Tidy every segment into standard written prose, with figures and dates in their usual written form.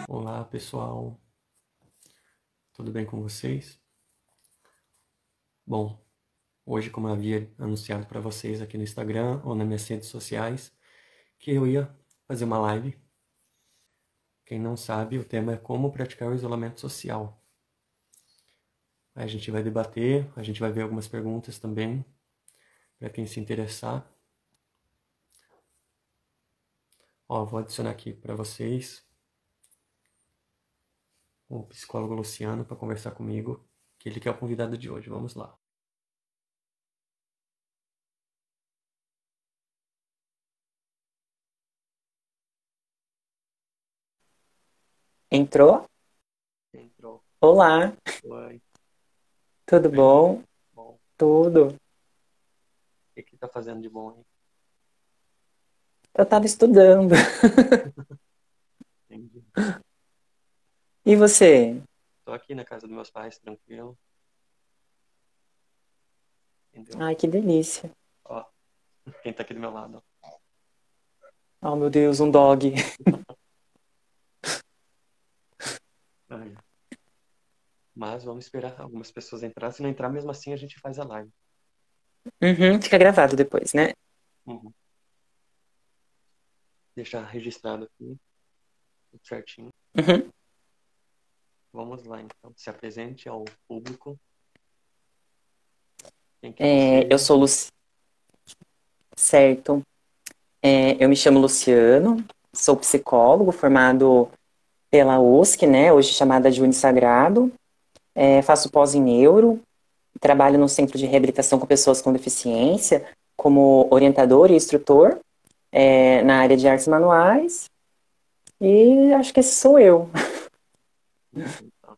Olá pessoal, tudo bem com vocês? Bom, hoje, como eu havia anunciado para vocês aqui no Instagram ou nas minhas redes sociais, que eu ia fazer uma live. Quem não sabe, o tema é como praticar o isolamento social. Aí a gente vai debater, a gente vai ver algumas perguntas também, para quem se interessar. Ó, vou adicionar aqui para vocês o psicólogo Luciano para conversar comigo, que ele que é o convidado de hoje. Vamos lá. Entrou? Entrou. Olá, Oi. tudo Bem, bom? bom. Tudo. O que tá fazendo de bom aí? Eu tava estudando. Entendi. E você? Tô aqui na casa dos meus pais, tranquilo. Entendeu? Ai, que delícia. Ó, quem tá aqui do meu lado, ó. Oh, meu Deus, um dog. Aí. Mas vamos esperar algumas pessoas entrar. Se não entrar, mesmo assim, a gente faz a live. Uhum, fica gravado depois, né? Uhum. Deixar registrado aqui, tudo certinho. Uhum. Vamos lá, então. Se apresente ao público. Quem que é você? Eu sou Luci... Certo. Eu me chamo Luciano, sou psicólogo formado pela USC, né? Hoje chamada de Unisagrado. Faço pós em neuro, trabalho no centro de reabilitação com pessoas com deficiência, como orientador e instrutor, na área de artes manuais. E acho que esse sou eu. Então,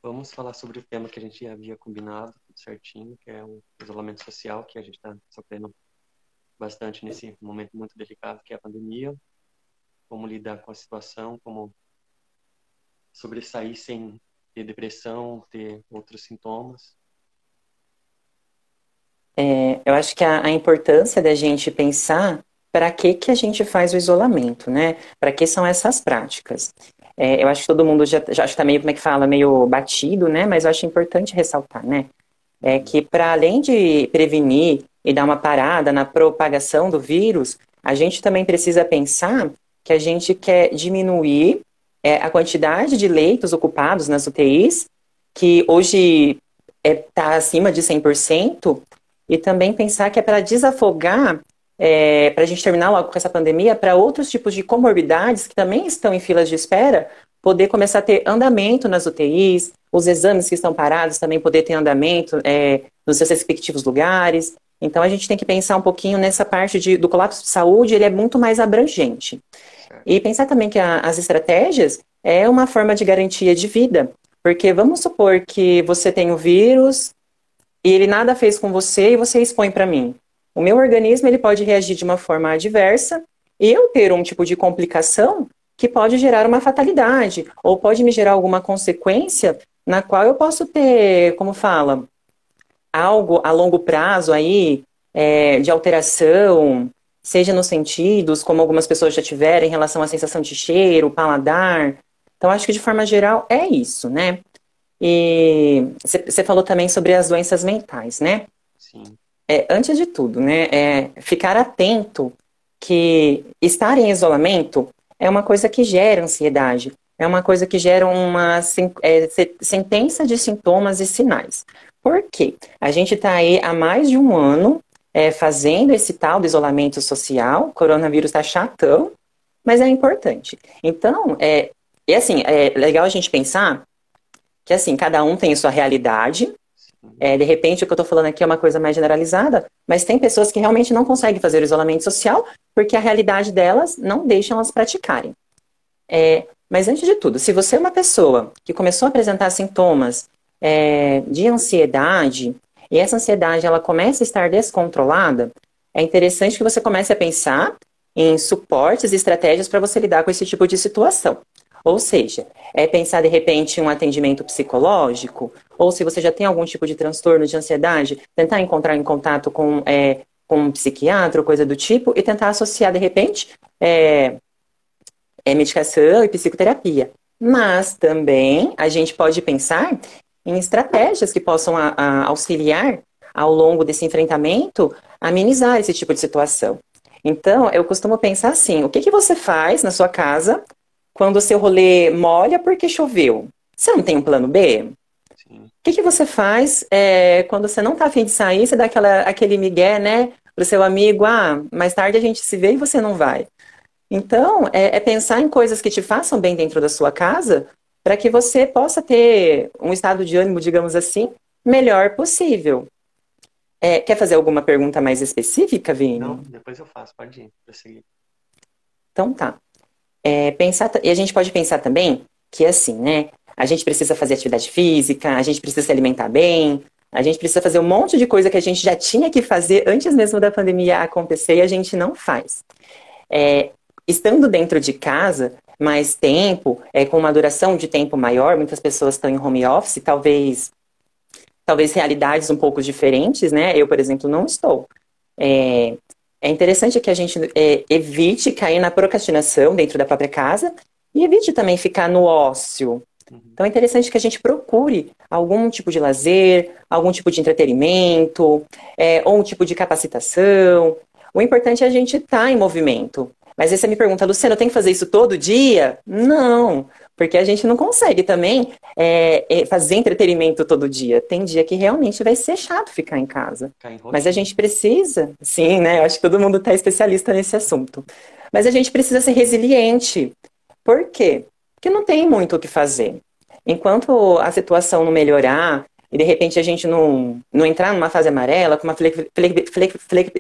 vamos falar sobre o tema que a gente havia combinado, tudo certinho, que é o isolamento social, que a gente está sofrendo bastante nesse momento muito delicado, que é a pandemia. Como lidar com a situação, como sobressair sem ter depressão, ter outros sintomas. Eu acho que a importância da gente pensar para que a gente faz o isolamento, né? Para que são essas práticas? Eu acho que todo mundo já está meio, como é que fala, meio batido, né? Mas eu acho importante ressaltar, né? Que para além de prevenir e dar uma parada na propagação do vírus, a gente também precisa pensar que a gente quer diminuir a quantidade de leitos ocupados nas UTIs, que hoje está acima de 100%, e também pensar que é para desafogar, para a gente terminar logo com essa pandemia, para outros tipos de comorbidades que também estão em filas de espera, poder começar a ter andamento nas UTIs, os exames que estão parados também poder ter andamento nos seus respectivos lugares. Então a gente tem que pensar um pouquinho nessa parte do colapso de saúde, ele é muito mais abrangente. Certo. E pensar também que as estratégias é uma forma de garantia de vida, porque vamos supor que você tem o vírus e ele nada fez com você e você expõe para mim. O meu organismo ele pode reagir de uma forma adversa e eu ter um tipo de complicação que pode gerar uma fatalidade ou pode me gerar alguma consequência na qual eu posso ter, como fala, algo a longo prazo aí de alteração, seja nos sentidos, como algumas pessoas já tiveram em relação à sensação de cheiro, paladar. Então, acho que de forma geral é isso, né? E você falou também sobre as doenças mentais, né? Sim. Antes de tudo, né? Ficar atento que estar em isolamento é uma coisa que gera ansiedade, é uma coisa que gera uma sentença de sintomas e sinais. Por quê? A gente está aí há mais de um ano fazendo esse tal do isolamento social, o coronavírus está chatão, mas é importante. Então, e assim, é legal a gente pensar que assim, cada um tem a sua realidade. De repente, o que eu estou falando aqui é uma coisa mais generalizada, mas tem pessoas que realmente não conseguem fazer o isolamento social porque a realidade delas não deixa elas praticarem. Mas antes de tudo, se você é uma pessoa que começou a apresentar sintomas de ansiedade, e essa ansiedade ela começa a estar descontrolada, é interessante que você comece a pensar em suportes e estratégias para você lidar com esse tipo de situação. Ou seja, é pensar de repente em um atendimento psicológico, ou se você já tem algum tipo de transtorno de ansiedade, tentar encontrar em contato com um psiquiatra ou coisa do tipo e tentar associar de repente é, medicação e psicoterapia. Mas também a gente pode pensar em estratégias que possam auxiliar ao longo desse enfrentamento, amenizar esse tipo de situação. Então, eu costumo pensar assim: o que que você faz na sua casa quando o seu rolê molha porque choveu? Você não tem um plano B? Sim. O que que você faz quando você não está a fim de sair, você dá aquele migué, né, pro seu amigo: ah, mais tarde a gente se vê e você não vai. Então, é pensar em coisas que te façam bem dentro da sua casa, para que você possa ter um estado de ânimo, digamos assim, melhor possível. Quer fazer alguma pergunta mais específica, Não, Vini? depois eu faço, pode ir, prosseguir. Então tá. E a gente pode pensar também que assim, né? A gente precisa fazer atividade física, a gente precisa se alimentar bem, a gente precisa fazer um monte de coisa que a gente já tinha que fazer antes mesmo da pandemia acontecer e a gente não faz. É, Estando dentro de casa mais tempo, com uma duração de tempo maior, muitas pessoas estão em home office, talvez realidades um pouco diferentes, né? Eu, por exemplo, não estou. É, é interessante que a gente evite cair na procrastinação dentro da própria casa e evite também ficar no ócio. Uhum. Então é interessante que a gente procure algum tipo de lazer, algum tipo de entretenimento, ou um tipo de capacitação. O importante é a gente estar em movimento. Mas aí você me pergunta: Luciano, tem que fazer isso todo dia? Não, porque a gente não consegue também fazer entretenimento todo dia. Tem dia que realmente vai ser chato ficar em casa. Ficar em Mas a rotina. gente precisa, sim, né? Eu acho que todo mundo está especialista nesse assunto. Mas a gente precisa ser resiliente. Por quê? Porque não tem muito o que fazer. Enquanto a situação não melhorar e de repente a gente não entrar numa fase amarela, com uma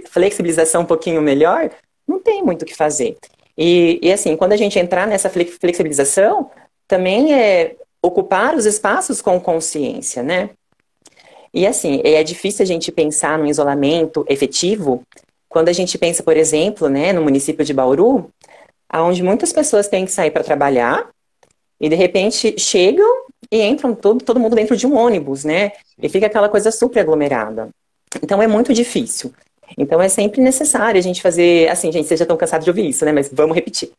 flexibilização um pouquinho melhor, não tem muito o que fazer. E assim, quando a gente entrar nessa flexibilização, também é ocupar os espaços com consciência, né? E assim, é difícil a gente pensar no isolamento efetivo quando a gente pensa, por exemplo, né, no município de Bauru, onde muitas pessoas têm que sair para trabalhar e de repente chegam e entram todo mundo dentro de um ônibus, né? E Sim. fica aquela coisa super aglomerada. Então é muito difícil. Então é sempre necessário a gente fazer, assim, gente, vocês já estão cansados de ouvir isso, né? Mas vamos repetir.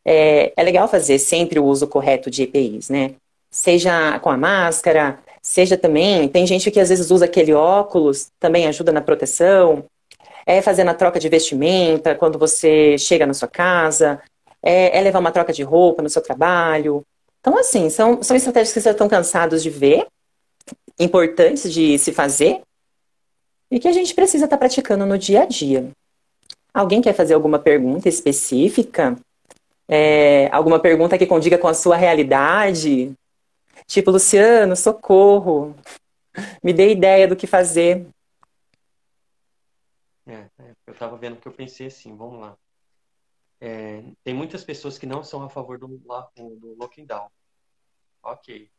É legal fazer sempre o uso correto de EPIs, né? Seja com a máscara, seja também, tem gente que às vezes usa aquele óculos, também ajuda na proteção. Fazendo a troca de vestimenta quando você chega na sua casa, levar uma troca de roupa no seu trabalho. Então, assim, são estratégias que vocês estão cansados de ver, importantes de se fazer, e que a gente precisa estar praticando no dia a dia. Alguém quer fazer alguma pergunta específica? Alguma pergunta que condiga com a sua realidade? Tipo, Luciano, socorro, me dê ideia do que fazer. Eu estava vendo que eu pensei assim, vamos lá. Tem muitas pessoas que não são a favor do lockdown. Ok.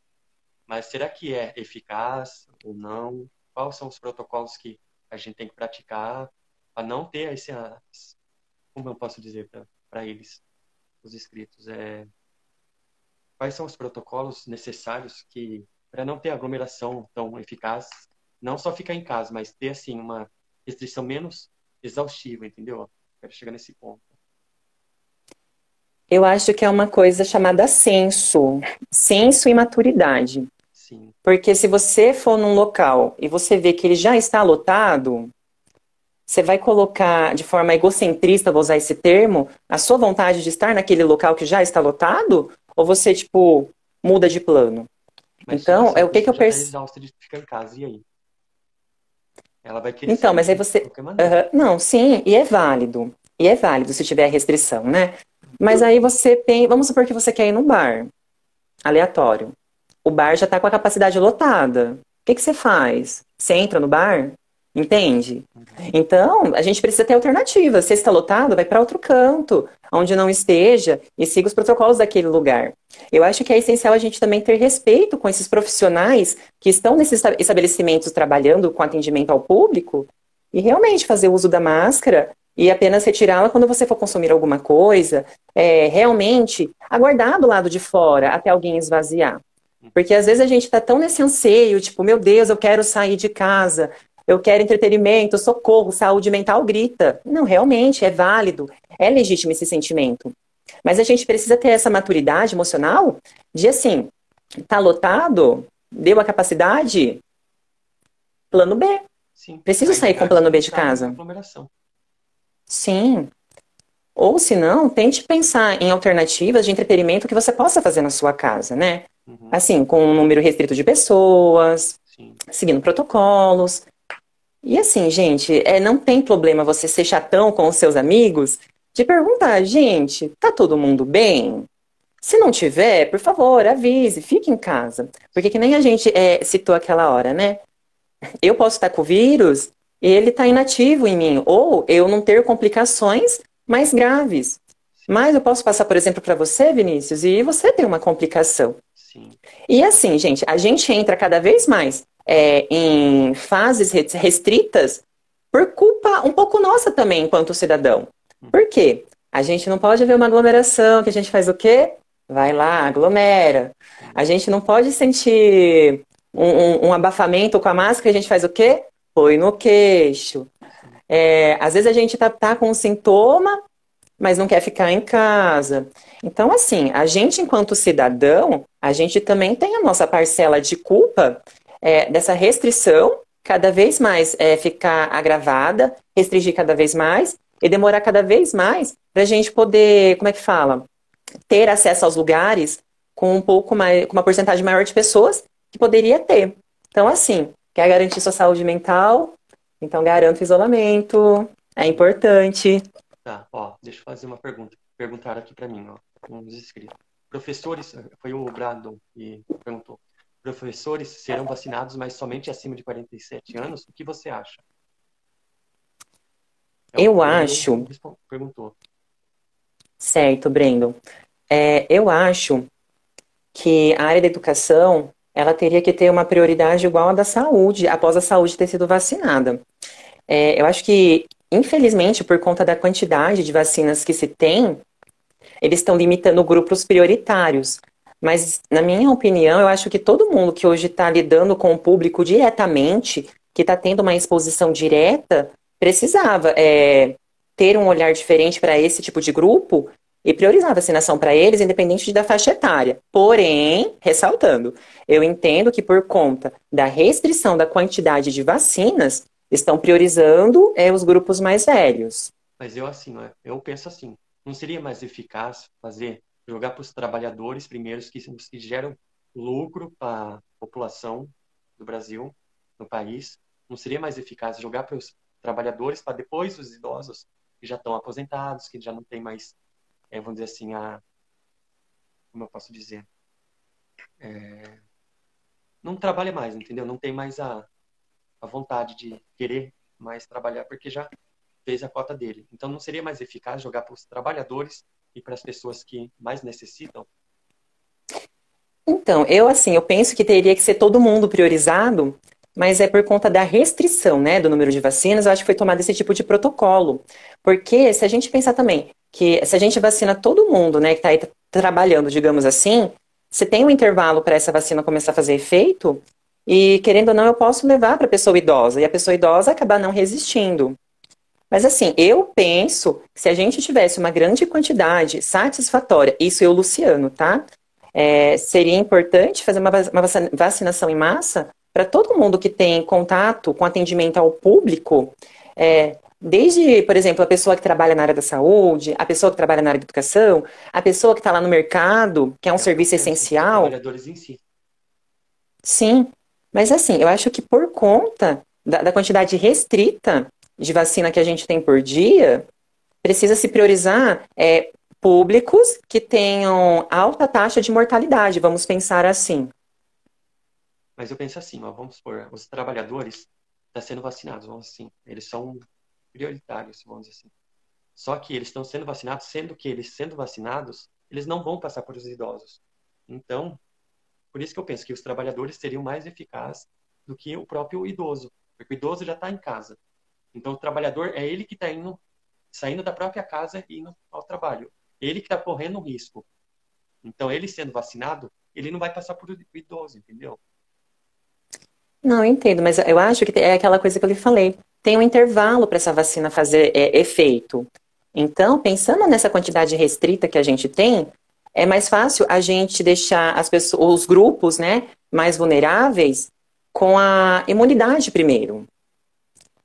Mas será que é eficaz ou não? Quais são os protocolos que a gente tem que praticar para não ter como eu posso dizer para eles, os inscritos, quais são os protocolos necessários que para não ter aglomeração tão eficaz, não só ficar em casa, mas ter assim uma restrição menos exaustiva, entendeu? Quero chegar nesse ponto. Eu acho que é uma coisa chamada senso e maturidade. Sim. Porque se você for num local e você vê que ele já está lotado, você vai colocar de forma egocentrista, vou usar esse termo, a sua vontade de estar naquele local que já está lotado? Ou você, tipo, muda de plano? Mas tipo Então, assim, a o que pessoa eu já está percebo. exausta de ficar em casa, e aí? Ela vai querer Então, sair mas aí de você. qualquer maneira. Não, sim, e é válido. E é válido se tiver restrição, né? Mas aí você tem. Vamos supor que você quer ir num bar, aleatório. O bar já está com a capacidade lotada. O que que você faz? Você entra no bar? Entende? Uhum. Então, a gente precisa ter alternativas. Se está lotado, vai para outro canto, onde não esteja, e siga os protocolos daquele lugar. Eu acho que é essencial a gente também ter respeito com esses profissionais que estão nesses estabelecimentos trabalhando com atendimento ao público e realmente fazer uso da máscara e apenas retirá-la quando você for consumir alguma coisa, realmente aguardar do lado de fora até alguém esvaziar. Porque às vezes a gente está tão nesse anseio, tipo, meu Deus, eu quero sair de casa, eu quero entretenimento, socorro, saúde mental grita. Não, realmente é válido, é legítimo esse sentimento. Mas a gente precisa ter essa maturidade emocional de assim, tá lotado, deu a capacidade, plano B. Sim. Preciso Aí sair com evitar de plano B de entrar em casa. aglomeração. Sim. Ou se não, tente pensar em alternativas de entretenimento que você possa fazer na sua casa, né? Uhum. Assim, com um número restrito de pessoas, Sim. seguindo protocolos. E assim, gente, não tem problema você ser chatão com os seus amigos de perguntar, gente, tá todo mundo bem? Se não tiver, por favor, avise, fique em casa. Porque que nem a gente citou aquela hora, né? Eu posso estar com o vírus e ele está inativo em mim, ou eu não ter complicações mais graves. Sim. Mas eu posso passar, por exemplo, para você, Vinícius, e você ter uma complicação. Sim. E assim, gente, a gente entra cada vez mais em fases restritas por culpa um pouco nossa também, enquanto cidadão. Por quê? A gente não pode ver uma aglomeração, que a gente faz o quê? Vai lá, aglomera. A gente não pode sentir um abafamento com a máscara, a gente faz o quê? Põe no queixo. Sim. Às vezes a gente tá com um sintoma, mas não quer ficar em casa. Então, assim, a gente, enquanto cidadão, a gente também tem a nossa parcela de culpa dessa restrição cada vez mais ficar agravada, restringir cada vez mais e demorar cada vez mais para a gente poder, como é que fala? Ter acesso aos lugares com um pouco mais, com uma porcentagem maior de pessoas que poderia ter. Então, assim, quer garantir sua saúde mental? Então, garanta o isolamento. É Sim. importante. Tá, ó, deixa eu fazer uma pergunta. Perguntaram aqui para mim, ó, uns inscritos. Professores, foi o Brandon que perguntou. Professores serão vacinados, mas somente acima de 47 anos? O que você acha? É o Eu Brandon acho, perguntou. certo, Brandon, eu acho que a área da educação, ela teria que ter uma prioridade igual à da saúde, após a saúde ter sido vacinada. Eu acho que, infelizmente, por conta da quantidade de vacinas que se tem, eles estão limitando grupos prioritários. Mas, na minha opinião, eu acho que todo mundo que hoje está lidando com o público diretamente, que está tendo uma exposição direta, precisava ter um olhar diferente para esse tipo de grupo e priorizar a vacinação para eles, independente da faixa etária. Porém, ressaltando, eu entendo que por conta da restrição da quantidade de vacinas, estão priorizando os grupos mais velhos. Mas eu assim, ó, eu penso assim, não seria mais eficaz jogar para os trabalhadores primeiros que geram lucro para a população do Brasil, no país? Não seria mais eficaz jogar para os trabalhadores para depois os idosos que já estão aposentados, que já não tem mais, vamos dizer assim, como eu posso dizer, não trabalha mais, entendeu? Não tem mais a vontade de querer mais trabalhar porque já fez a cota dele. Então, não seria mais eficaz jogar para os trabalhadores e para as pessoas que mais necessitam? Então, eu penso que teria que ser todo mundo priorizado, mas é por conta da restrição, né, do número de vacinas, eu acho que foi tomado esse tipo de protocolo. Porque se a gente pensar também que se a gente vacina todo mundo, né, que está aí trabalhando, digamos assim, você tem um intervalo para essa vacina começar a fazer efeito, e querendo ou não, eu posso levar para a pessoa idosa, e a pessoa idosa acabar não resistindo. Mas assim, eu penso que se a gente tivesse uma grande quantidade satisfatória, isso eu, Luciano, tá? Seria importante fazer uma vacinação em massa para todo mundo que tem contato com atendimento ao público, desde, por exemplo, a pessoa que trabalha na área da saúde, a pessoa que trabalha na área da educação, a pessoa que está lá no mercado, que é um É o que eu serviço penso, os essencial. trabalhadores em si. Sim, mas assim, eu acho que por conta da quantidade restrita de vacina que a gente tem por dia, precisa se priorizar públicos que tenham alta taxa de mortalidade, vamos pensar assim. Mas eu penso assim, ó, vamos supor, os trabalhadores estão sendo vacinados, vamos assim, eles são prioritários, vamos dizer assim. Só que eles estão sendo vacinados, sendo que eles sendo vacinados, eles não vão passar por os idosos. Então, por isso que eu penso que os trabalhadores seriam mais eficazes do que o próprio idoso, porque o idoso já está em casa. Então, o trabalhador é ele que está indo saindo da própria casa e indo ao trabalho. Ele que está correndo um risco. Então, ele sendo vacinado, ele não vai passar por idoso, entendeu? Não, eu entendo, mas eu acho que é aquela coisa que eu lhe falei. Tem um intervalo para essa vacina fazer efeito. Então, pensando nessa quantidade restrita que a gente tem, é mais fácil a gente deixar as pessoas, os grupos, né, mais vulneráveis com a imunidade primeiro.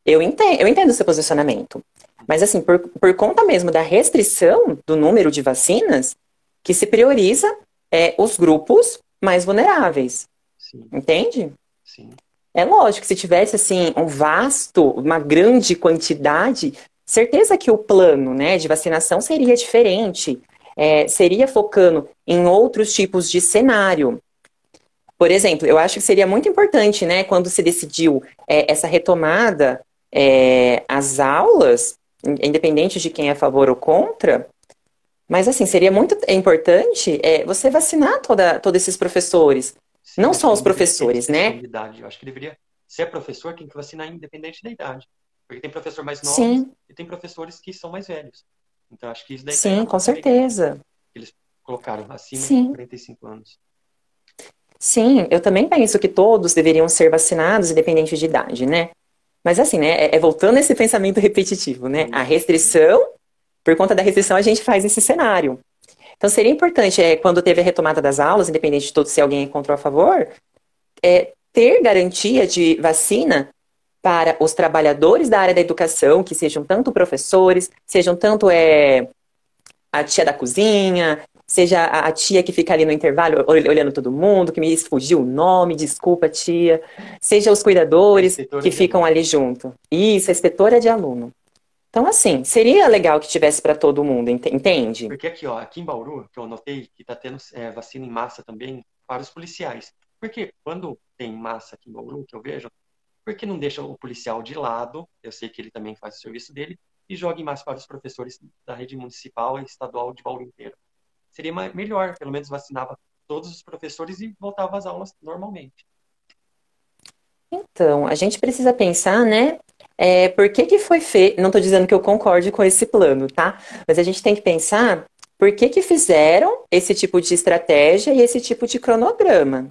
Eu entendo o seu posicionamento. Mas, assim, por conta mesmo da restrição do número de vacinas, que se prioriza os grupos mais vulneráveis. Sim, Entende? sim. É lógico que se tivesse, assim, uma grande quantidade, certeza que o plano, né, de vacinação seria diferente. Seria focando em outros tipos de cenário. Por exemplo, eu acho que seria muito importante, né, quando se decidiu essa retomada às aulas, independente de quem é a favor ou contra, mas assim, seria muito importante você vacinar todos esses professores, Sim, não acho que só os não deveria ter professores, restrição né? de idade. Eu acho que deveria ser professor, tem que vacinar independente da idade. Porque tem professor mais novos Sim, e tem professores que são mais velhos. Então, acho que isso daí tá sim, com errado também, que certeza. eles colocaram acima de Sim, 45 anos. sim, eu também penso que todos deveriam ser vacinados, independente de idade, né? Mas assim, né, voltando a esse pensamento repetitivo, né? A Isso. restrição, por conta da restrição, a gente faz esse cenário. Então, seria importante, quando teve a retomada das aulas, independente de todo se alguém encontrou a favor, ter garantia de vacina para os trabalhadores da área da educação, que sejam tanto professores, sejam tanto a tia da cozinha, seja a tia que fica ali no intervalo olhando todo mundo, que me fugiu o nome, desculpa, tia, seja os É cuidadores inspetora que de ficam aluno. ali junto. Isso, a inspetora de aluno. Então, assim, seria legal que tivesse para todo mundo, entende? Porque aqui, ó, aqui em Bauru, que eu notei que está tendo vacina em massa também para os policiais. Porque quando tem massa aqui em Bauru, que eu vejo, por que não deixa o policial de lado? Eu sei que ele também faz o serviço dele, e joga em massa para os professores da rede municipal e estadual de Bauru inteiro. Seria melhor, pelo menos vacinava todos os professores e voltava às aulas normalmente. Então, a gente precisa pensar, né? Por que que foi feito? Não estou dizendo que eu concorde com esse plano, tá? Mas a gente tem que pensar por que que fizeram esse tipo de estratégia e esse tipo de cronograma.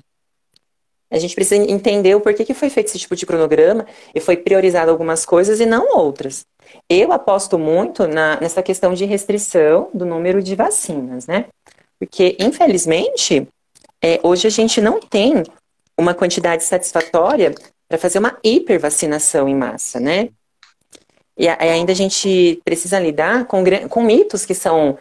A gente precisa entender o porquê que foi feito esse tipo de cronograma e foi priorizado algumas coisas e não outras. Eu aposto muito nessa questão de restrição do número de vacinas, né? Porque, infelizmente, hoje a gente não tem uma quantidade satisfatória para fazer uma hipervacinação em massa, né? Sim. E ainda a gente precisa lidar com mitos que são,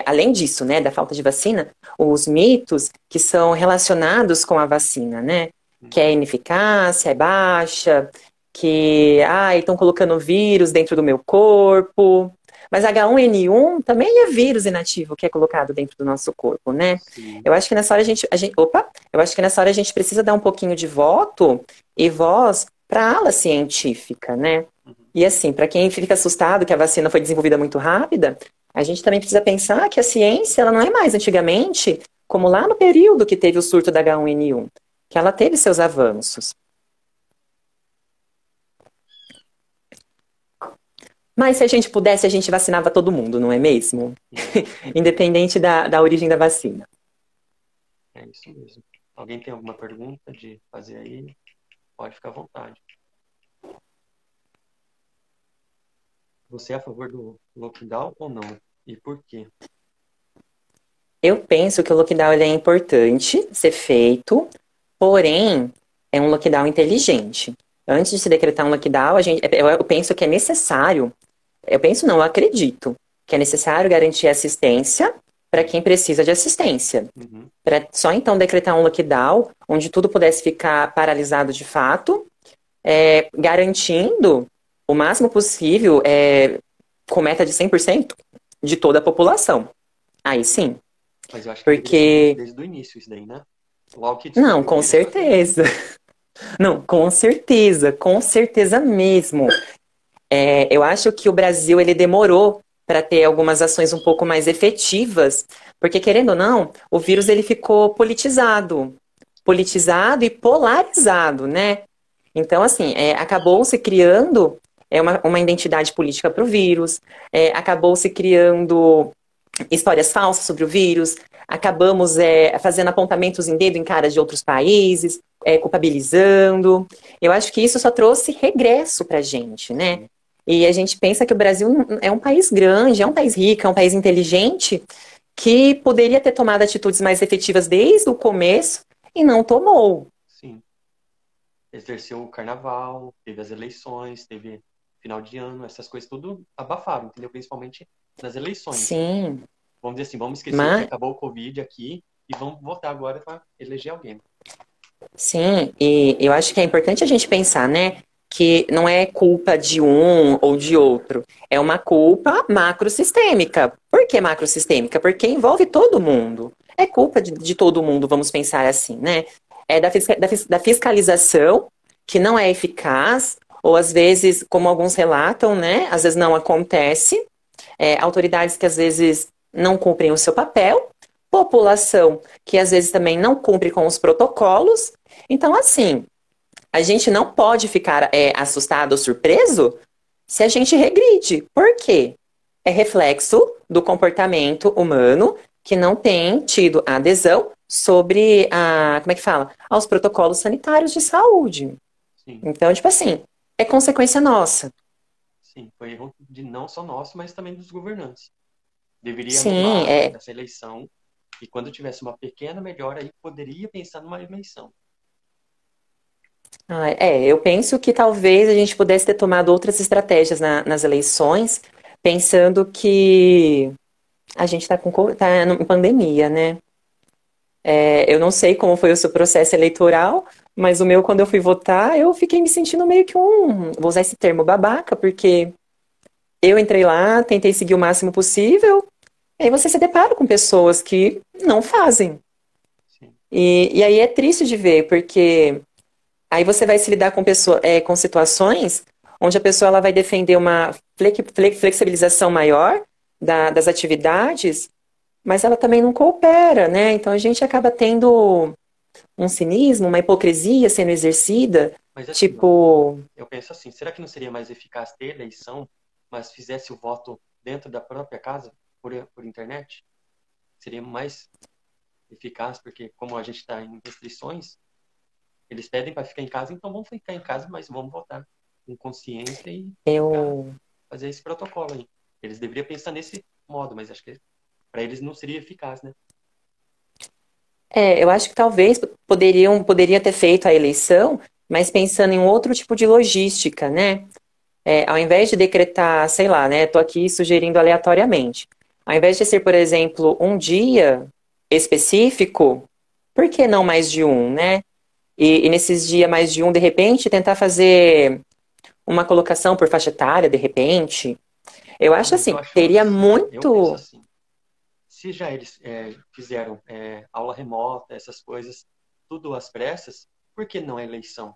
além disso, né, da falta de vacina, os mitos que são relacionados com a vacina, né? Que a Uhum. ineficácia é baixa, que, estão colocando vírus dentro do meu corpo. Mas H1N1 também é vírus inativo que é colocado dentro do nosso corpo, né? Sim. Eu acho que nessa hora eu acho que nessa hora a gente precisa dar um pouquinho de voto e voz para a ala científica, né? Uhum. E assim, para quem fica assustado que a vacina foi desenvolvida muito rápida, a gente também precisa pensar que a ciência ela não é mais antigamente, como lá no período que teve o surto da H1N1, que ela teve seus avanços. Mas se a gente pudesse, a gente vacinava todo mundo, não é mesmo? Sim. Independente da origem da vacina. É isso mesmo. Alguém tem alguma pergunta de fazer aí? Pode ficar à vontade. Você é a favor do lockdown ou não? E por quê? Eu penso que o lockdown ele é importante ser feito, porém, é um lockdown inteligente. Antes de se decretar um lockdown, eu penso que é necessário, eu penso não, eu acredito, que é necessário garantir assistência para quem precisa de assistência. Uhum. Para só então decretar um lockdown, onde tudo pudesse ficar paralisado de fato, garantindo o máximo possível com meta de 100% de toda a população. Aí sim, Mas eu acho que deveria ser feito porque... desde o início isso daí, né? Logo que Não, descobriu o com vírus, fazer. certeza. Não, com certeza mesmo. Eu acho que o Brasil ele demorou para ter algumas ações um pouco mais efetivas, porque querendo ou não, o vírus ele ficou politizado e polarizado, né? Então, assim, acabou se criando uma identidade política para o vírus, acabou se criando histórias falsas sobre o vírus, acabamos fazendo apontamentos em dedo em cara de outros países, culpabilizando. Eu acho que isso só trouxe regresso para a gente, né? E a gente pensa que o Brasil é um país grande, é um país rico, é um país inteligente, que poderia ter tomado atitudes mais efetivas desde o começo e não tomou. Sim. Exerceu o carnaval, teve as eleições, teve final de ano, essas coisas tudo abafaram, entendeu? Principalmente nas eleições. Sim. Vamos dizer assim, vamos esquecer que acabou o Covid aqui e vamos votar agora para eleger alguém. Sim, e eu acho que é importante a gente pensar, né? Que não é culpa de um ou de outro. É uma culpa macrosistêmica. Por que macrosistêmica? Porque envolve todo mundo. É culpa de todo mundo, vamos pensar assim, né? É da fiscalização, que não é eficaz, ou às vezes, como alguns relatam, né? Às vezes não acontece. Autoridades que às vezes não cumprem o seu papel. População que às vezes também não cumpre com os protocolos. Então, assim, a gente não pode ficar assustado ou surpreso se a gente regride. Por quê? É reflexo do comportamento humano que não tem tido adesão sobre como é que fala? Aos protocolos sanitários de saúde. Sim. Então, tipo assim, é consequência nossa. Sim, foi erro de não só nosso, mas também dos governantes. Deveria Sim, anular essa eleição e quando tivesse uma pequena melhora aí poderia pensar numa eleição. Eu penso que talvez a gente pudesse ter tomado outras estratégias nas eleições, pensando que a gente está em pandemia, né? Eu não sei como foi o seu processo eleitoral, mas o meu, quando eu fui votar, eu fiquei me sentindo meio que vou usar esse termo, babaca, porque eu entrei lá, tentei seguir o máximo possível, e aí você se depara com pessoas que não fazem. E aí é triste de ver, porque aí você vai se lidar com situações onde a pessoa ela vai defender uma flexibilização maior das atividades, mas ela também não coopera, né? Então a gente acaba tendo um cinismo, uma hipocrisia sendo exercida, mas, assim, tipo... Eu penso assim, será que não seria mais eficaz ter eleição, mas fizesse o voto dentro da própria casa, por internet? Seria mais eficaz, porque como a gente está em restrições, eles pedem para ficar em casa, então vamos ficar em casa, mas vamos votar com consciência e fazer esse protocolo aí. Eles deveriam pensar nesse modo, mas acho que para eles não seria eficaz, né? Eu acho que talvez poderia ter feito a eleição, mas pensando em um outro tipo de logística, né? Ao invés de decretar, sei lá, né? Tô aqui sugerindo aleatoriamente. Ao invés de ser, por exemplo, um dia específico, por que não mais de um, né? E nesses dias mais de um, de repente, tentar fazer uma colocação por faixa etária, de repente. Eu acho assim, teria muito... Eu penso assim, se já eles fizeram aula remota, essas coisas, tudo às pressas, por que não a eleição?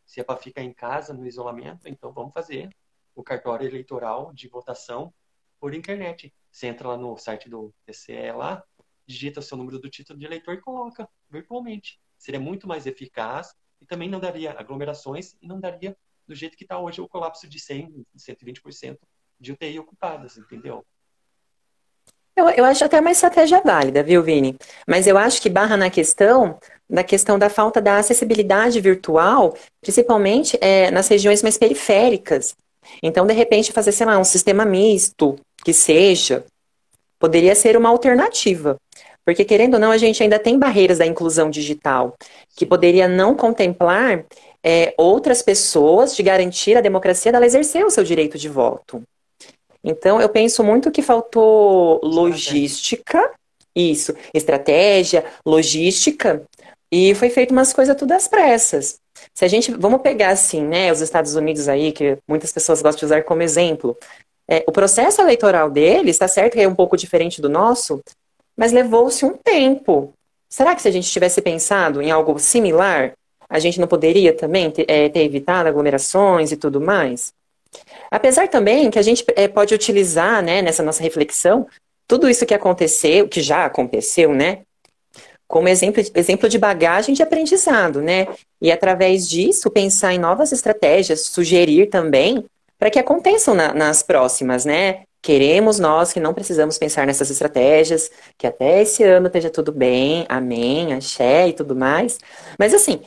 Se é para ficar em casa, no isolamento, então vamos fazer o cartório eleitoral de votação por internet. Você entra lá no site do TCE lá, digita o seu número do título de eleitor e coloca virtualmente. Seria muito mais eficaz e também não daria aglomerações e não daria do jeito que está hoje o colapso de 100%, 120% de UTI ocupadas, entendeu? Eu acho até uma estratégia válida, viu, Vini? Mas eu acho que barra na questão da falta da acessibilidade virtual, principalmente nas regiões mais periféricas. Então, de repente, fazer, sei lá, um sistema misto, que seja, poderia ser uma alternativa. Porque, querendo ou não, a gente ainda tem barreiras da inclusão digital, que poderia não contemplar outras pessoas de garantir a democracia dela exercer o seu direito de voto. Então, eu penso muito que faltou logística, estratégia, logística, e foi feito umas coisas tudo às pressas. Se a gente, vamos pegar assim, né, os Estados Unidos aí, que muitas pessoas gostam de usar como exemplo, o processo eleitoral deles, está certo que é um pouco diferente do nosso, mas levou-se um tempo. Será que se a gente tivesse pensado em algo similar, a gente não poderia também ter evitado aglomerações e tudo mais? Apesar também que a gente pode utilizar, né, nessa nossa reflexão, tudo isso que aconteceu, que já aconteceu, né, como exemplo de bagagem de aprendizado, né? E através disso, pensar em novas estratégias, sugerir também para que aconteçam nas próximas, né? Queremos nós que não precisamos pensar nessas estratégias, que até esse ano esteja tudo bem, amém, axé e tudo mais. Mas assim,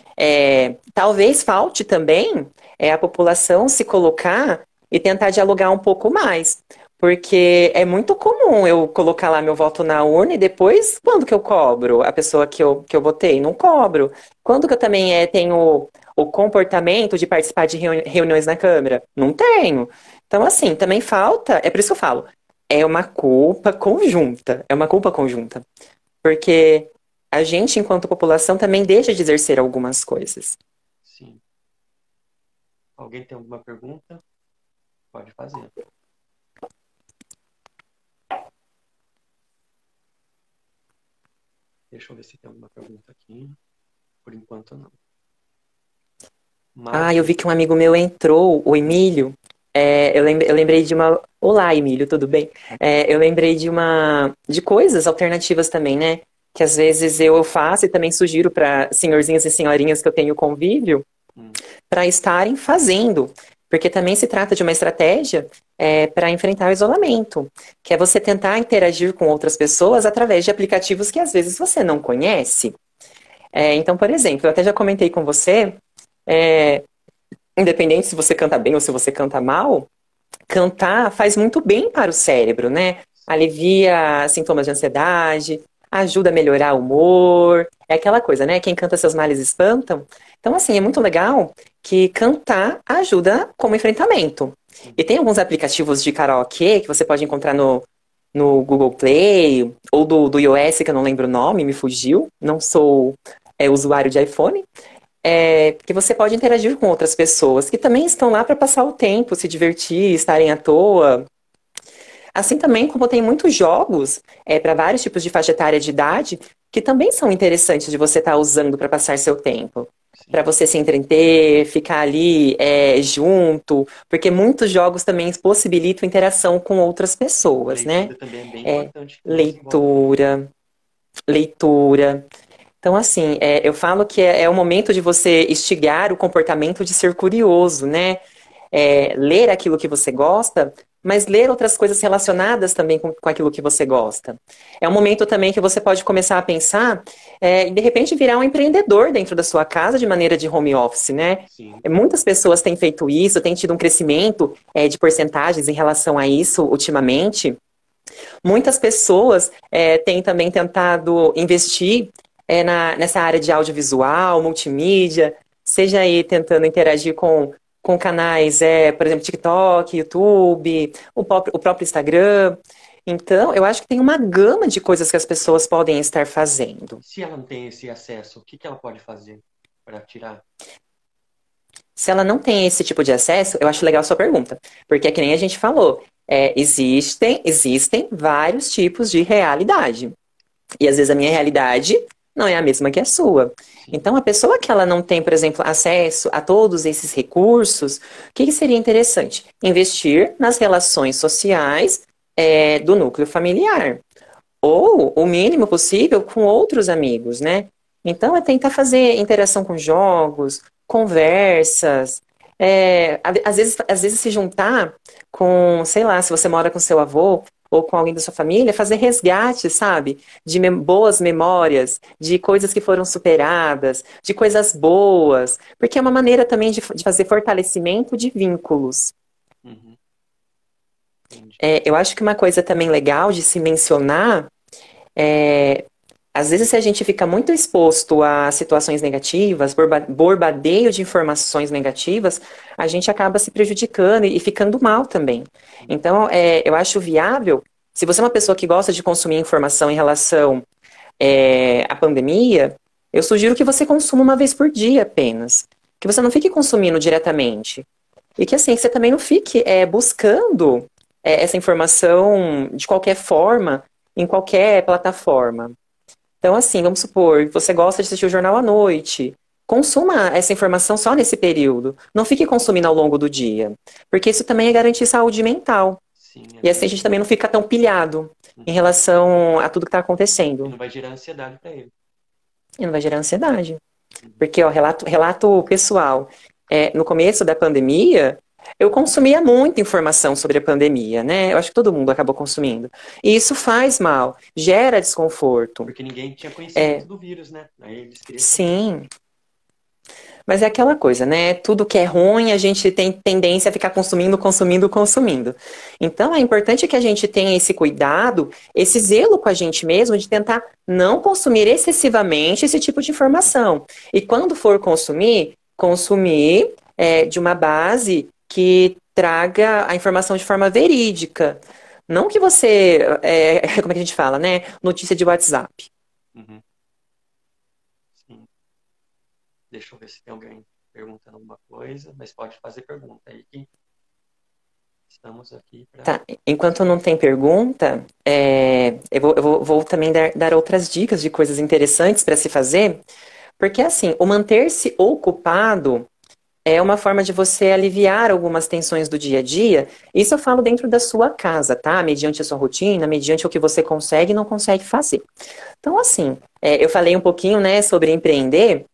talvez falte também a população se colocar e tentar dialogar um pouco mais. Porque é muito comum eu colocar lá meu voto na urna e depois, quando que eu cobro a pessoa que eu votei? Não cobro. Quando que eu também tenho o comportamento de participar de reuniões na Câmara? Não tenho. Então, assim, também falta, é por isso que eu falo, é uma culpa conjunta. É uma culpa conjunta. Porque a gente, enquanto população, também deixa de exercer algumas coisas. Sim. Alguém tem alguma pergunta? Pode fazer. Deixa eu ver se tem alguma pergunta aqui. Por enquanto, não. Mas... Ah, eu vi que um amigo meu entrou, o Emílio. Eu lembrei de uma. Olá, Emílio, tudo bem? Eu lembrei de coisas alternativas também, né? Que às vezes eu faço e também sugiro para senhorzinhos e senhorinhas que eu tenho convívio para estarem fazendo. Porque também se trata de uma estratégia para enfrentar o isolamento, que é você tentar interagir com outras pessoas através de aplicativos que às vezes você não conhece. Então, por exemplo, eu até já comentei com você. Independente se você canta bem ou se você canta mal, cantar faz muito bem para o cérebro, né? Alivia sintomas de ansiedade, ajuda a melhorar o humor, é aquela coisa, né? Quem canta seus males espantam. Então, assim, é muito legal que cantar ajuda como enfrentamento. E tem alguns aplicativos de karaokê que você pode encontrar no Google Play ou do iOS, que eu não lembro o nome, me fugiu. Não sou usuário de iPhone. Que você pode interagir com outras pessoas que também estão lá para passar o tempo, se divertir, estarem à toa. Assim também como tem muitos jogos para vários tipos de faixa etária de idade que também são interessantes de você estar usando para passar seu tempo. Para você se entreter, ficar ali junto, porque muitos jogos também possibilitam interação com outras pessoas, né? Leitura também é bem importante. Leitura. Então, assim, eu falo que é o momento de você instigar o comportamento de ser curioso, né? Ler aquilo que você gosta, mas ler outras coisas relacionadas também com aquilo que você gosta. É um momento também que você pode começar a pensar e, de repente, virar um empreendedor dentro da sua casa de maneira de home office, né? Sim. Muitas pessoas têm feito isso, têm tido um crescimento de porcentagens em relação a isso ultimamente. Muitas pessoas têm também tentado investir nessa área de audiovisual, multimídia, seja aí tentando interagir com canais, por exemplo, TikTok, YouTube, o próprio Instagram. Então, eu acho que tem uma gama de coisas que as pessoas podem estar fazendo. Se ela não tem esse acesso, o que ela pode fazer para tirar? Se ela não tem esse tipo de acesso, eu acho legal a sua pergunta, porque é que nem a gente falou, existem vários tipos de realidade. E às vezes a minha realidade não é a mesma que a sua. Então, a pessoa que ela não tem, por exemplo, acesso a todos esses recursos, o que seria interessante? Investir nas relações sociais do núcleo familiar. Ou, o mínimo possível, com outros amigos, né? Então, é tentar fazer interação com jogos, conversas. Às vezes se juntar com, sei lá, se você mora com seu avô, ou com alguém da sua família, fazer resgate, sabe? De boas memórias, de coisas que foram superadas, de coisas boas, porque é uma maneira também de fazer fortalecimento de vínculos. Uhum. Eu acho que uma coisa também legal de se mencionar às vezes, se a gente fica muito exposto a situações negativas, borbadeio de informações negativas, a gente acaba se prejudicando e ficando mal também. Então, eu acho viável, se você é uma pessoa que gosta de consumir informação em relação à pandemia, eu sugiro que você consuma uma vez por dia apenas. Que você não fique consumindo diretamente. E que, assim, você também não fique buscando essa informação de qualquer forma, em qualquer plataforma. Então, assim, vamos supor, você gosta de assistir o jornal à noite. Consuma essa informação só nesse período. Não fique consumindo ao longo do dia. Porque isso também é garantir saúde mental. Sim, e assim a gente também não fica tão pilhado em relação a tudo que está acontecendo. Não vai gerar ansiedade para ele. E não vai gerar ansiedade. Uhum. Porque, ó, relato pessoal, no começo da pandemia, eu consumia muita informação sobre a pandemia, né? Eu acho que todo mundo acabou consumindo. E isso faz mal, gera desconforto. Porque ninguém tinha É, conhecimento do vírus, né? Aí eles queriam saber. sim, mas é aquela coisa, né? Tudo que é ruim, a gente tem tendência a ficar consumindo, consumindo, consumindo. Então, é importante que a gente tenha esse cuidado, esse zelo com a gente mesmo, de tentar não consumir excessivamente esse tipo de informação. E quando for consumir, consumir de uma base que traga a informação de forma verídica. Não que você, como é que a gente fala, né? Notícia de WhatsApp. Uhum. Sim. Deixa eu ver se tem alguém perguntando alguma coisa, mas pode fazer pergunta aí que estamos aqui para. Tá, enquanto não tem pergunta, vou também dar outras dicas de coisas interessantes para se fazer, porque assim, o manter-se ocupado é uma forma de você aliviar algumas tensões do dia a dia. Isso eu falo dentro da sua casa, tá? Mediante a sua rotina, mediante o que você consegue e não consegue fazer. Então, assim, eu falei um pouquinho, né, sobre empreender.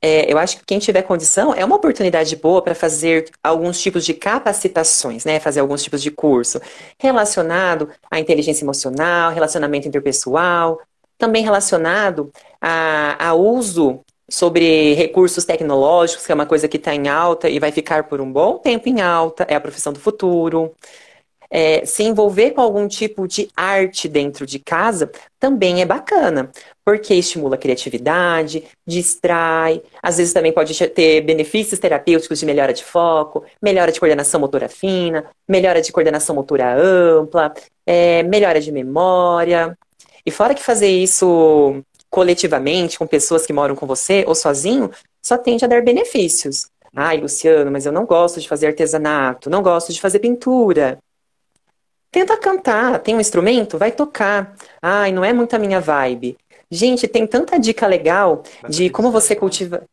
Eu acho que quem tiver condição é uma oportunidade boa para fazer alguns tipos de capacitações, né? Fazer alguns tipos de curso relacionado à inteligência emocional, relacionamento interpessoal, também relacionado a uso sobre recursos tecnológicos, que é uma coisa que está em alta e vai ficar por um bom tempo em alta, é a profissão do futuro. Se envolver com algum tipo de arte dentro de casa também é bacana, porque estimula a criatividade, distrai, às vezes também pode ter benefícios terapêuticos de melhora de foco, melhora de coordenação motora fina, melhora de coordenação motora ampla, melhora de memória. E fora que fazer isso coletivamente, com pessoas que moram com você ou sozinho, só tende a dar benefícios. Ai, Uhum. Luciano, mas eu não gosto de fazer artesanato, não gosto de fazer pintura. Tenta cantar, tem um instrumento? Vai tocar. Ai, não é muito a minha vibe. Gente, tem tanta dica legal Vai de fazer como você distração. cultiva.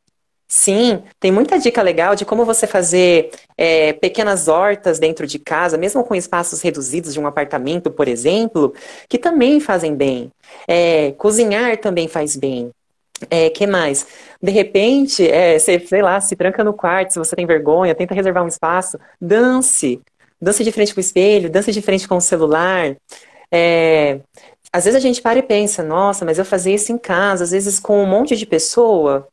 Sim, tem muita dica legal de como você fazer pequenas hortas dentro de casa, mesmo com espaços reduzidos de um apartamento, por exemplo, que também fazem bem. Cozinhar também faz bem. Que mais? De repente, você, sei lá, se tranca no quarto, se você tem vergonha, tenta reservar um espaço, dance. Dance de frente com o espelho, dance de frente com o celular. É, Às vezes a gente para e pensa, nossa, mas eu fazia isso em casa, às vezes com um monte de pessoa.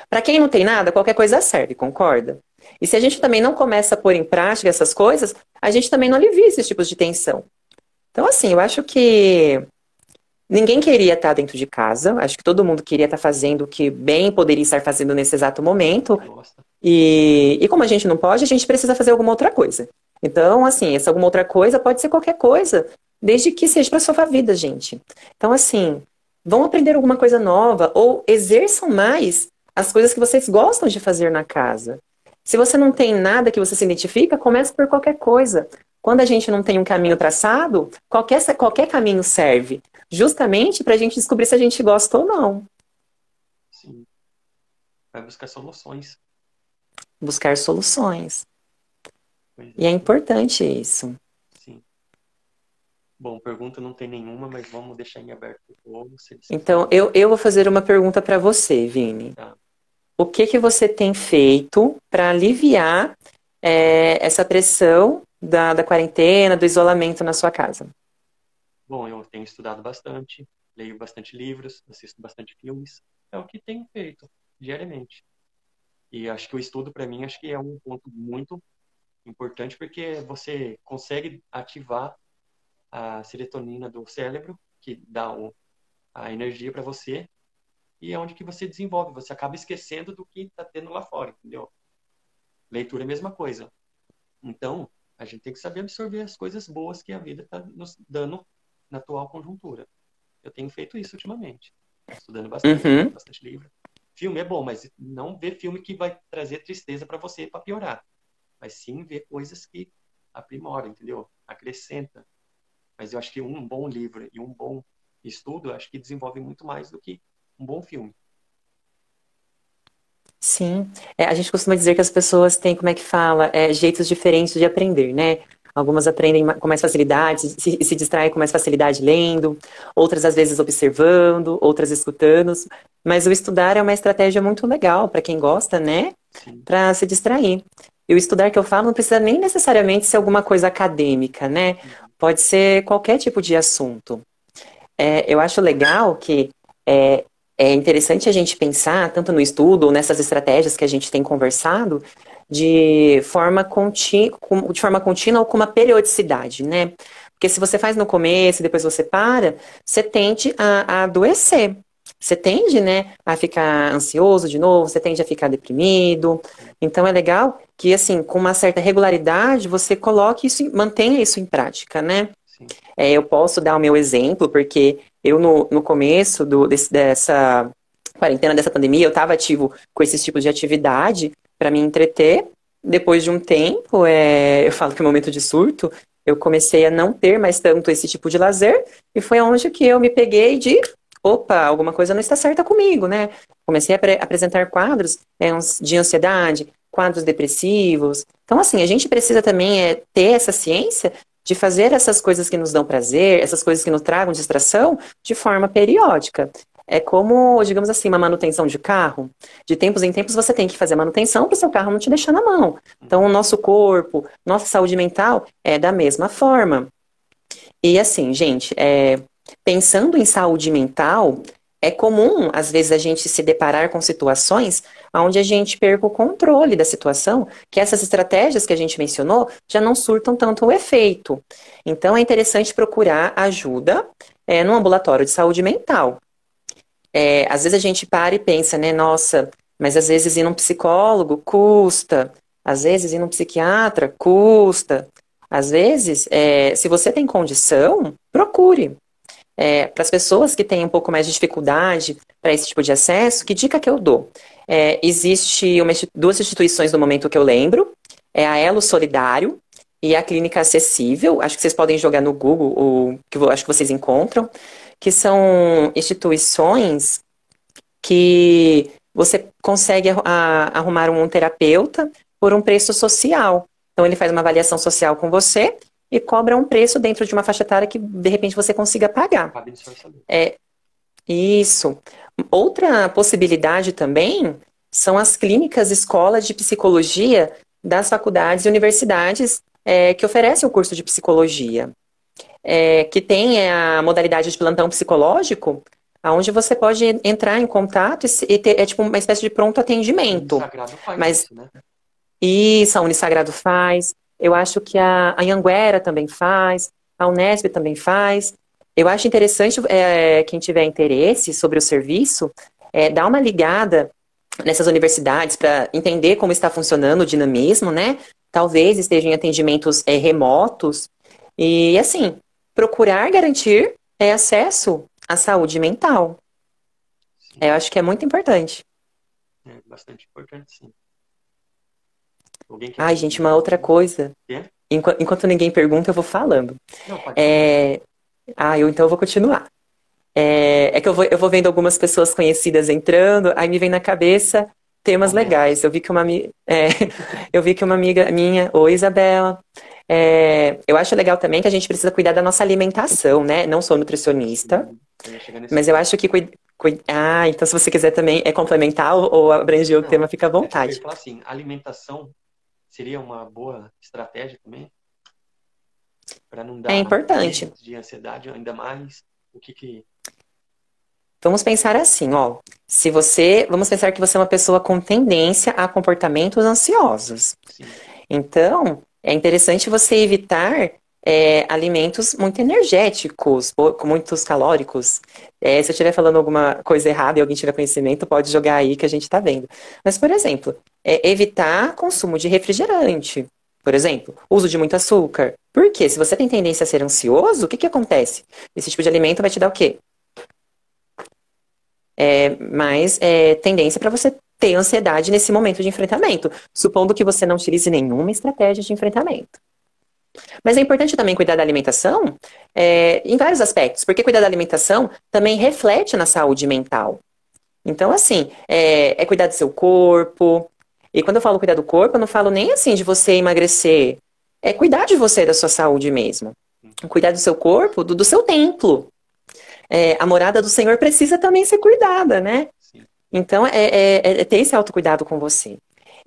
Para quem não tem nada, qualquer coisa serve, concorda? E se a gente também não começa a pôr em prática essas coisas, a gente também não alivia esses tipos de tensão. Então, assim, eu acho que ninguém queria estar dentro de casa. Acho que todo mundo queria estar fazendo o que bem poderia estar fazendo nesse exato momento. Gosta. E como a gente não pode, a gente precisa fazer alguma outra coisa. Então, assim, essa alguma outra coisa pode ser qualquer coisa, desde que seja para salvar vida, gente. Então, assim, vão aprender alguma coisa nova ou exerçam mais as coisas que vocês gostam de fazer na casa. Se você não tem nada que você se identifica, comece por qualquer coisa. Quando a gente não tem um caminho traçado, qualquer caminho serve, justamente para a gente descobrir se a gente gosta ou não. Sim. Vai buscar soluções. Buscar soluções. Pois E é é. importante isso. Sim. Bom, pergunta não tem nenhuma, mas vamos deixar em aberto o povo, se eles Então, quiserem. eu vou fazer uma pergunta para você, Vini. Tá. O que que você tem feito para aliviar essa pressão da quarentena, do isolamento na sua casa? Bom, eu tenho estudado bastante, leio bastante livros, assisto bastante filmes. É o que tenho feito diariamente. E acho que o estudo, para mim, acho que é um ponto muito importante porque você consegue ativar a serotonina do cérebro, que dá a energia para você, e é onde que você desenvolve. Você acaba esquecendo do que está tendo lá fora, entendeu? Leitura é a mesma coisa. Então, a gente tem que saber absorver as coisas boas que a vida está nos dando na atual conjuntura. Eu tenho feito isso ultimamente. Estudando bastante, lendo Uhum, bastante livro. Filme é bom, mas não ver filme que vai trazer tristeza para você para piorar. Mas sim ver coisas que aprimoram, entendeu? Acrescenta. Mas eu acho que um bom livro e um bom estudo, eu acho que desenvolve muito mais do que um bom filme. sim. A gente costuma dizer que as pessoas têm, como é que fala, jeitos diferentes de aprender, né? Algumas aprendem com mais facilidade, se distraem com mais facilidade lendo, outras às vezes observando, outras escutando. Mas o estudar é uma estratégia muito legal para quem gosta, né? Sim. Para se distrair. E o estudar que eu falo não precisa nem necessariamente ser alguma coisa acadêmica, né? Pode ser qualquer tipo de assunto. Eu acho legal que é interessante a gente pensar, tanto no estudo ou nessas estratégias que a gente tem conversado, de forma contínua ou com uma periodicidade, né? Porque se você faz no começo e depois você para, você tende a adoecer. Você tende, né, a ficar ansioso de novo, você tende a ficar deprimido. Então é legal que, assim, com uma certa regularidade, você coloque isso, mantenha isso em prática, né? Sim. Eu posso dar o meu exemplo, porque eu no começo dessa quarentena, dessa pandemia, eu estava ativo com esses tipos de atividade para me entreter. Depois de um tempo, eu falo que é um momento de surto, eu comecei a não ter mais tanto esse tipo de lazer, e foi onde que eu me peguei de, opa, alguma coisa não está certa comigo, né? Comecei a apresentar quadros de ansiedade, quadros depressivos. Então, assim, a gente precisa também ter essa ciência de fazer essas coisas que nos dão prazer, essas coisas que nos tragam distração, de forma periódica. É como, digamos assim, uma manutenção de carro. De tempos em tempos você tem que fazer manutenção para o seu carro não te deixar na mão. Então, o nosso corpo, nossa saúde mental é da mesma forma. E assim, gente, pensando em saúde mental, é comum, às vezes, a gente se deparar com situações onde a gente perca o controle da situação, que essas estratégias que a gente mencionou já não surtam tanto o efeito. Então, é interessante procurar ajuda no ambulatório de saúde mental. Às vezes a gente para e pensa, né, nossa, mas às vezes ir num psicólogo custa, às vezes ir num psiquiatra custa. Às vezes, se você tem condição, procure. Para as pessoas que têm um pouco mais de dificuldade para esse tipo de acesso, que dica que eu dou? Existe duas instituições no momento que eu lembro, a Elo Solidário e a Clínica Acessível, acho que vocês podem jogar no Google, ou que acho que vocês encontram, que são instituições que você consegue arrumar um terapeuta por um preço social. Então ele faz uma avaliação social com você e cobra um preço dentro de uma faixa etária que de repente você consiga pagar. Cabe no seu orçamento. Isso. Outra possibilidade também são as clínicas escolas de psicologia das faculdades e universidades que oferecem o curso de psicologia. Que tem a modalidade de plantão psicológico, onde você pode entrar em contato e ter tipo uma espécie de pronto atendimento. O Sagrado faz Mas isso, né? isso, a Unisagrado faz. Eu acho que a Anhanguera também faz, a Unesp também faz. Eu acho interessante, quem tiver interesse sobre o serviço, dar uma ligada nessas universidades para entender como está funcionando o dinamismo, né? Talvez estejam em atendimentos remotos. E, assim, procurar garantir acesso à saúde mental. Sim. Eu acho que é muito importante. É bastante importante, sim. Alguém quer Ai, gente, uma perguntar outra alguma coisa. coisa? Enquanto ninguém pergunta, eu vou falando. Não, pode falar. Então eu vou continuar. Que eu vou vendo algumas pessoas conhecidas entrando, aí me vem na cabeça temas legais. Eu vi que eu vi que uma amiga minha, oi Isabela, eu acho legal também que a gente precisa cuidar da nossa alimentação, né? Não sou nutricionista, Eu ia chegar nesse mas eu acho que então se você quiser também complementar ou abranger o Não, tema, fica à eu ia vontade. falar assim, alimentação seria uma boa estratégia também para não É dar importante. crises de ansiedade ainda mais. O que Vamos pensar assim, ó. Vamos pensar que você é uma pessoa com tendência a comportamentos ansiosos. sim, Então, é interessante você evitar alimentos muito energéticos, com muitos calóricos. Se eu estiver falando alguma coisa errada e alguém tiver conhecimento, pode jogar aí que a gente está vendo. Mas, por exemplo, evitar consumo de refrigerante. Por exemplo, uso de muito açúcar. Por quê? Se você tem tendência a ser ansioso, o que acontece? Esse tipo de alimento vai te dar o quê? Mais tendência para você ter ansiedade nesse momento de enfrentamento, supondo que você não utilize nenhuma estratégia de enfrentamento. Mas é importante também cuidar da alimentação em vários aspectos, porque cuidar da alimentação também reflete na saúde mental. Então, assim, cuidar do seu corpo. E quando eu falo cuidar do corpo, eu não falo nem assim de você emagrecer é cuidar de você, da sua saúde mesmo. Sim, Cuidar do seu corpo, do seu templo. A morada do Senhor precisa também ser cuidada, né? sim. Então, é ter esse autocuidado com você.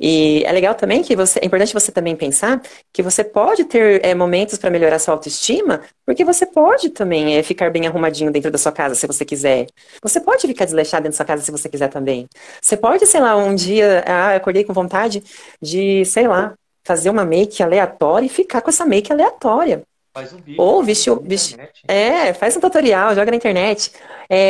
E é legal também que é importante você também pensar que você pode ter momentos para melhorar sua autoestima, porque você pode também ficar bem arrumadinho dentro da sua casa, se você quiser. Você pode ficar desleixado dentro da sua casa, se você quiser também. Você pode, sei lá, um dia, eu acordei com vontade de, sei lá, fazer uma make aleatória e ficar com essa make aleatória. Faz um vídeo, Ou joga vestiu, na internet. faz um tutorial, joga na internet.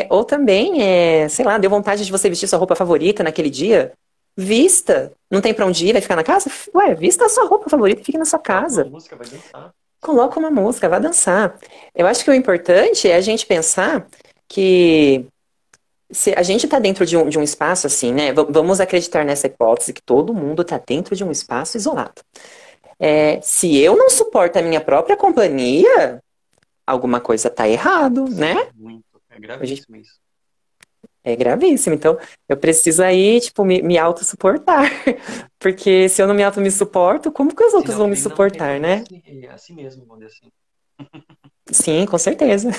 Ou também, sei lá, deu vontade de você vestir sua roupa favorita naquele dia. Vista. Não tem pra onde ir, vai ficar na casa? Ué, vista a sua roupa favorita e fique na sua Coloca uma casa. música, vai dançar. Coloca uma música, vá dançar. Eu acho que o importante é a gente pensar que se a gente está dentro de um espaço assim, né? Vamos acreditar nessa hipótese que todo mundo está dentro de um espaço isolado. Se eu não suporto a minha própria companhia, alguma coisa está errado, né? Sim, muito. É A gente, gravíssimo isso. é gravíssimo. Então, eu preciso aí, tipo, me auto-suportar. Porque se eu não me suporto, como que os outros Senão vão me também não suportar, né? reconhece a si mesmo, vamos dizer assim. Sim, com certeza.